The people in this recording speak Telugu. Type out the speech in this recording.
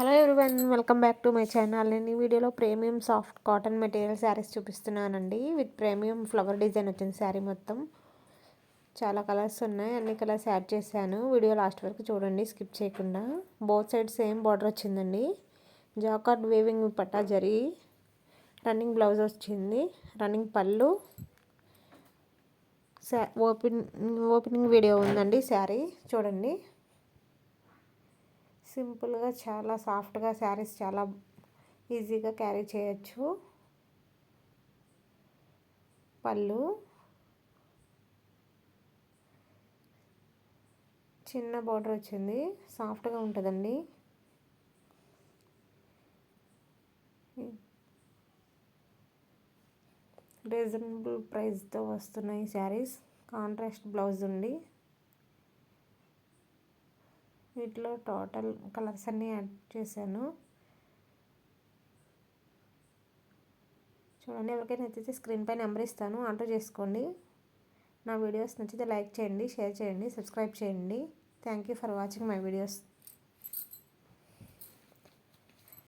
Hello everyone, welcome back to my channel. నేను ఈ వీడియోలో premium soft cotton material saris చూపిస్తున్నానండి. విత్ ప్రీమియం ఫ్లవర్ డిజైన్ వచ్చింది శారీ మొత్తం. చాలా కలర్స్ ఉన్నాయి, అన్ని కలర్స్ యాడ్ చేశాను. వీడియో లాస్ట్ వరకు చూడండి, స్కిప్ చేయకుండా. బోత్ సైడ్ సేమ్ బార్డర్ వచ్చిందండి. జాకార్డ్ వీవింగ్ పట్టా జరీ, రన్నింగ్ బ్లౌజ్ వచ్చింది, రన్నింగ్ పళ్ళు. ఓపెనింగ్ వీడియో ఉందండి. శారీ చూడండి. సింపుల్గా చాలా సాఫ్ట్గా శారీస్ చాలా ఈజీగా క్యారీ చేయొచ్చు. పళ్ళు చిన్న బార్డర్ వచ్చింది, సాఫ్ట్గా ఉంటుందండి. రీజనబుల్ ప్రైస్తో వస్తున్నాయి శారీస్. కాంట్రాస్ట్ బ్లౌజ్ ఉంది. వీటిలో టోటల్ కలర్స్ అన్నీ యాడ్ చేశాను. చూడండి, ఎవరికైనా నచ్చితే స్క్రీన్ పై నెంబర్ ఇస్తాను, ఆర్డర్ చేసుకోండి. నా వీడియోస్ నచ్చితే లైక్ చేయండి, షేర్ చేయండి, సబ్స్క్రైబ్ చేయండి. Thank you for watching my videos.